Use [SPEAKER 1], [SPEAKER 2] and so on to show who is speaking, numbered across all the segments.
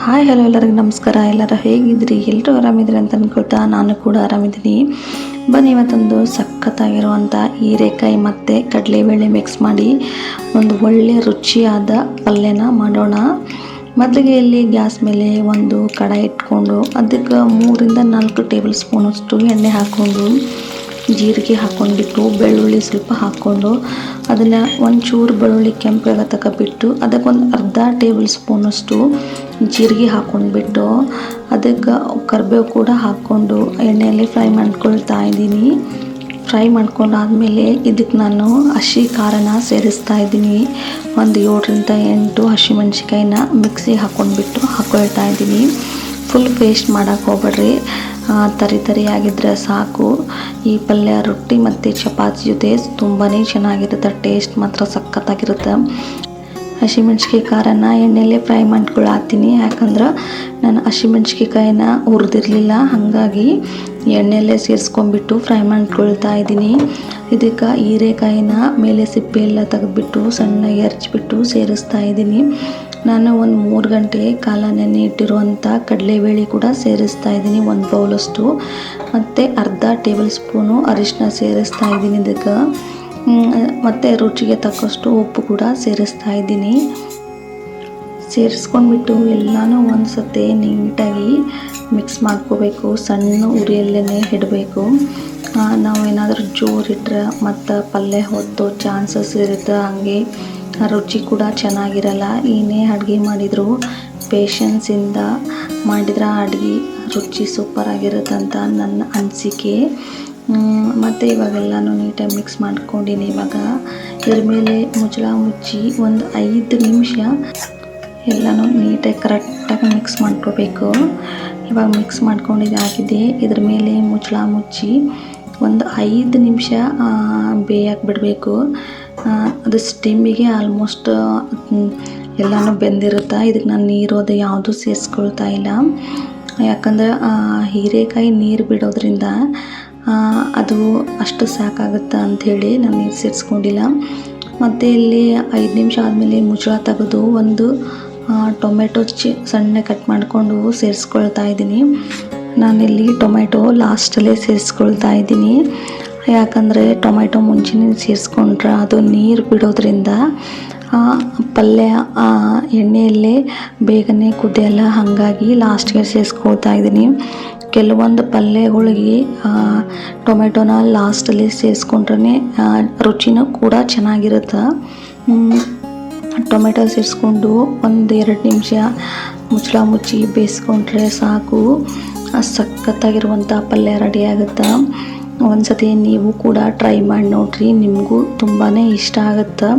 [SPEAKER 1] Hi hello ಎಲ್ಲರಿಗೂ ನಮಸ್ಕಾರ. ಎಲ್ಲರೂ ಹೇಗಿದ್ರಿ? ಎಲ್ಲರೂ ಆರಾಮಿದ್ರಿ ಅಂತ ಅಂದ್ಕೊಳ್ತಾ ನಾನು ಕೂಡ ಆರಾಮಿದ್ದೀನಿ. ಬನ್ನಿ ಇವತ್ತೊಂದು ಸಖತ್ತಾಗಿರುವಂಥ ಹೀರೆಕಾಯಿ ಮತ್ತು ಕಡಲೆಬೇಳೆ ಮಿಕ್ಸ್ ಮಾಡಿ ಒಂದು ಒಳ್ಳೆ ರುಚಿಯಾದ ಪಲ್ಯನ ಮಾಡೋಣ. ಮೊದಲಿಗೆ ಇಲ್ಲಿ ಗ್ಯಾಸ್ ಮೇಲೆ ಒಂದು ಕಡಾಯಿ ಇಟ್ಕೊಂಡು ಅದಕ್ಕೆ 3-4 ಟೇಬಲ್ ಸ್ಪೂನಷ್ಟು ಎಣ್ಣೆ ಹಾಕ್ಕೊಂಡು ಜೀರಿಗೆ ಹಾಕ್ಕೊಂಡ್ಬಿಟ್ಟು ಬೆಳ್ಳುಳ್ಳಿ ಸ್ವಲ್ಪ ಹಾಕ್ಕೊಂಡು ಅದನ್ನು ಒಂಚೂರು ಬೆಳ್ಳುಳ್ಳಿ ಕೆಂಪಾಗ ತಗೊಬಿಟ್ಟು ಅದಕ್ಕೊಂದು ಅರ್ಧ ಟೇಬಲ್ ಸ್ಪೂನಷ್ಟು ಜೀರಿಗೆ ಹಾಕ್ಕೊಂಡ್ಬಿಟ್ಟು ಅದಕ್ಕೆ ಕರಿಬೇವು ಕೂಡ ಹಾಕ್ಕೊಂಡು ಎಣ್ಣೆಯಲ್ಲಿ ಫ್ರೈ ಮಾಡ್ಕೊಳ್ತಾ ಇದ್ದೀನಿ. ಫ್ರೈ ಮಾಡ್ಕೊಂಡಾದಮೇಲೆ ಇದಕ್ಕೆ ನಾನು ಹಸಿ ಖಾರನ ಸೇರಿಸ್ತಾ ಇದ್ದೀನಿ. ಒಂದು 7-8 ಹಸಿಮೆಣ್ಸಿಕಾಯಿನ ಮಿಕ್ಸಿಗೆ ಹಾಕ್ಕೊಂಡ್ಬಿಟ್ಟು ಹಾಕ್ಕೊಳ್ತಾ ಇದ್ದೀನಿ. ಫುಲ್ ಪೇಸ್ಟ್ ಮಾಡೋಕ್ಕೆ ಹೋಗ್ಬೇಡ್ರಿ, ತರಿ ಆಗಿದ್ರೆ ಸಾಕು. ಈ ಪಲ್ಯ ರೊಟ್ಟಿ ಮತ್ತು ಚಪಾತಿ ಜೊತೆ ತುಂಬಾ ಚೆನ್ನಾಗಿರುತ್ತೆ. ಟೇಸ್ಟ್ ಮಾತ್ರ ಸಖತ್ತಾಗಿರುತ್ತೆ. ಹಸಿಮೆಣ್ಸಿಕಾಯಿ ಖಾರನ ಎಣ್ಣೆಯಲ್ಲೇ ಫ್ರೈ ಮಾಡ್ಕೊಳತ್ತೀನಿ, ಯಾಕಂದ್ರೆ ನಾನು ಹಸಿಮೆಣ್ಸಿಕಾಯಿನ ಹುರಿದಿರಲಿಲ್ಲ, ಹಾಗಾಗಿ ಎಣ್ಣೆಯಲ್ಲೇ ಸೇರಿಸ್ಕೊಂಡ್ಬಿಟ್ಟು ಫ್ರೈ ಮಾಡ್ಕೊಳ್ತಾ ಇದ್ದೀನಿ. ಇದಕ್ಕೆ ಹೀರೆಕಾಯಿನ ಮೇಲೆ ಸಿಪ್ಪೆ ಎಲ್ಲ ತೆಗೆದ್ಬಿಟ್ಟು ಸಣ್ಣಗೆ ಹೆರ್ಚ್ಬಿಟ್ಟು ಸೇರಿಸ್ತಾ ಇದ್ದೀನಿ. ನಾನು ಒಂದು 3 ಗಂಟೆ ಕಾಲ ನೆನೆ ಇಟ್ಟಿರುವಂಥ ಕಡಲೆಬೇಳೆ ಕೂಡ ಸೇರಿಸ್ತಾ ಇದ್ದೀನಿ, 1 ಬೌಲಷ್ಟು. ಮತ್ತು ಅರ್ಧ ಟೇಬಲ್ ಸ್ಪೂನು ಅರಿಶಿನ ಸೇರಿಸ್ತಾ ಇದ್ದೀನಿ ಇದಕ್ಕೆ. ಮತ್ತು ರುಚಿಗೆ ತಕ್ಕಷ್ಟು ಉಪ್ಪು ಕೂಡ ಸೇರಿಸ್ತಾ ಇದ್ದೀನಿ. ಸೇರಿಸ್ಕೊಂಡ್ಬಿಟ್ಟು ಎಲ್ಲನೂ ಒಂದು ಸತಿ ನೀಟಾಗಿ ಮಿಕ್ಸ್ ಮಾಡ್ಕೋಬೇಕು. ಸಣ್ಣ ಉರಿಯಲ್ಲೇ ಇಡಬೇಕು. ನಾವೇನಾದರೂ ಜೋರಿಟ್ರೆ ಮತ್ತು ಪಲ್ಯ ಹೊತ್ತೋ ಚಾನ್ಸಸ್ ಇರುತ್ತೆ, ಹಾಗೆ ರುಚಿ ಕೂಡ ಚೆನ್ನಾಗಿರಲ್ಲ. ಏನೇ ಅಡುಗೆ ಮಾಡಿದರೂ ಪೇಷನ್ಸಿಂದ ಮಾಡಿದ್ರೆ ಅಡುಗೆ ರುಚಿ ಸೂಪರಾಗಿರುತ್ತೆ ಅಂತ ನನ್ನ ಅನಿಸಿಕೆ. ಮತ್ತು ಇವಾಗೆಲ್ಲನೂ ನೀಟಾಗಿ ಮಿಕ್ಸ್ ಮಾಡ್ಕೊಂಡಿನಿ. ಇವಾಗ ಇದ್ರ ಮೇಲೆ ಮುಚ್ಚಳ ಮುಚ್ಚಿ ಒಂದು 5 ನಿಮಿಷ ಎಲ್ಲನೂ ನೀಟಾಗಿ ಕರೆಕ್ಟಾಗಿ ಮಿಕ್ಸ್ ಮಾಡ್ಕೋಬೇಕು. ಇವಾಗ ಮಿಕ್ಸ್ ಮಾಡ್ಕೊಂಡಿದ್ದಾಗಿದೆ. ಇದ್ರ ಮೇಲೆ ಮುಚ್ಚಳ ಮುಚ್ಚಿ ಒಂದು 5 ನಿಮಿಷ ಬೇಯಕ್ಕೆ ಬಿಡಬೇಕು. ಅದು ಸ್ಟೀಮಿಗೆ ಆಲ್ಮೋಸ್ಟ್ ಎಲ್ಲನೂ ಬೆಂದಿರುತ್ತೆ. ಇದಕ್ಕೆ ನಾನು ನೀರೋದು ಯಾವುದೂ ಸೇರಿಸ್ಕೊಳ್ತಾ ಇಲ್ಲ, ಯಾಕಂದರೆ ಹೀರೆಕಾಯಿ ನೀರು ಬಿಡೋದ್ರಿಂದ ಅದು ಅಷ್ಟು ಸಾಕಾಗುತ್ತೆ ಅಂಥೇಳಿ ನಾನು ನೀರು ಸೇರಿಸ್ಕೊಂಡಿಲ್ಲ. ಮತ್ತು ಇಲ್ಲಿ 5 ನಿಮಿಷ ಆದಮೇಲೆ ಮುಚ್ಚಳ ತೆಗೆದು ಒಂದು ಟೊಮೆಟೊ ಸಣ್ಣ ಕಟ್ ಮಾಡಿಕೊಂಡು ಸೇರಿಸ್ಕೊಳ್ತಾ ಇದ್ದೀನಿ. ನಾನಿಲ್ಲಿ ಟೊಮೆಟೊ ಲಾಸ್ಟಲ್ಲೇ ಸೇರಿಸ್ಕೊಳ್ತಾ ಇದ್ದೀನಿ, ಯಾಕಂದರೆ ಟೊಮೆಟೊ ಮುಂಚೆನೇ ಸೇರಿಸ್ಕೊಂಡ್ರೆ ಅದು ನೀರು ಬಿಡೋದ್ರಿಂದ ಪಲ್ಯ ಎಣ್ಣೆಯಲ್ಲೇ ಬೇಗನೆ ಕುದಿಯಲ್ಲ, ಹಾಗಾಗಿ ಲಾಸ್ಟ್ಗೆ ಸೇರಿಸ್ಕೊಳ್ತಾ ಇದ್ದೀನಿ. ಕೆಲವೊಂದು ಪಲ್ಯಗಳಿಗೆ ಟೊಮೆಟೊನ ಲಾಸ್ಟಲ್ಲಿ ಸೇರಿಸ್ಕೊಂಡ್ರೆ ರುಚಿನೂ ಕೂಡ ಚೆನ್ನಾಗಿರುತ್ತೆ. ಟೊಮೆಟೊ ಸೇರಿಸ್ಕೊಂಡು 1-2 ನಿಮಿಷ ಮುಚ್ಚಳ ಮುಚ್ಚಿ ಬೇಯಿಸ್ಕೊಂಡ್ರೆ ಸಾಕು. ಸಖತ್ತಾಗಿರುವಂಥ ಪಲ್ಯ ರೆಡಿ ಆಗುತ್ತೆ. ಒಂದು ಸತಿ ನೀವು ಕೂಡ ಟ್ರೈ ಮಾಡಿ ನೋಡಿರಿ, ನಿಮಗೂ ತುಂಬಾ ಇಷ್ಟ ಆಗುತ್ತೆ.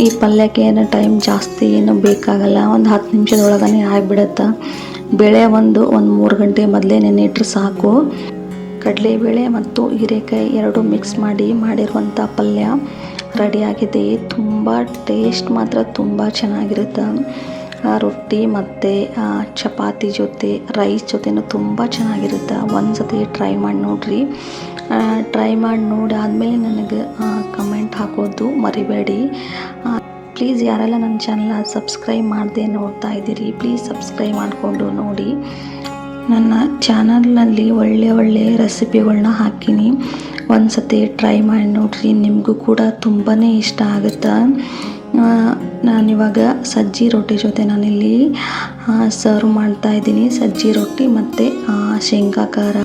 [SPEAKER 1] ಈ ಪಲ್ಯಕ್ಕೆ ಏನು ಟೈಮ್ ಜಾಸ್ತಿ ಏನು ಬೇಕಾಗಲ್ಲ, ಒಂದು 10 ನಿಮಿಷದೊಳಗನೆ ಆಗಿಬಿಡುತ್ತೆ. ಬೇಳೆ ಒಂದು 3 ಗಂಟೆ ಮೊದಲೇ ನೆನೆಯಿಟ್ರೆ ಸಾಕು. ಕಡಲೆಬೇಳೆ ಮತ್ತು ಹೀರೆಕಾಯಿ 2 ಮಿಕ್ಸ್ ಮಾಡಿರುವಂಥ ಪಲ್ಯ ರೆಡಿಯಾಗಿದೆ. ತುಂಬ ಟೇಸ್ಟ್ ಮಾತ್ರ ತುಂಬ ಚೆನ್ನಾಗಿರುತ್ತೆ. ರೊಟ್ಟಿ ಮತ್ತು ಚಪಾತಿ ಜೊತೆ ರೈಸ್ ಜೊತೆನೂ ತುಂಬ ಚೆನ್ನಾಗಿರುತ್ತೆ. ಒಂದು ಸತಿ ಟ್ರೈ ಮಾಡಿ ನೋಡಿರಿ. ಟ್ರೈ ಮಾಡಿ ನೋಡಿ ಆದಮೇಲೆ ನನಗೆ ಕಮೆಂಟ್ ಹಾಕೋದು ಮರಿಬೇಡಿ. ಪ್ಲೀಸ್ ಯಾರೆಲ್ಲ ನನ್ನ ಚಾನಲ್ನ ಸಬ್ಸ್ಕ್ರೈಬ್ ಮಾಡದೆ ನೋಡ್ತಾ ಇದ್ದೀರಿ, ಪ್ಲೀಸ್ ಸಬ್ಸ್ಕ್ರೈಬ್ ಮಾಡಿಕೊಂಡು ನೋಡಿ. ನನ್ನ ಚಾನಲ್ನಲ್ಲಿ ಒಳ್ಳೆ ರೆಸಿಪಿಗಳನ್ನ ಹಾಕಿನಿ, ಒಂದು ಸತಿ ಟ್ರೈ ಮಾಡಿ ನೋಡಿರಿ, ನಿಮಗೂ ಕೂಡ ತುಂಬಾ ಇಷ್ಟ ಆಗುತ್ತೆ. ನಾನಿವಾಗ ಸಜ್ಜಿ ರೊಟ್ಟಿ ಜೊತೆ ನಾನಿಲ್ಲಿ ಸರ್ವ್ ಮಾಡ್ತಾಯಿದ್ದೀನಿ. ಸಜ್ಜಿ ರೊಟ್ಟಿ ಮತ್ತು ಶೇಂಗಾ ಖಾರ.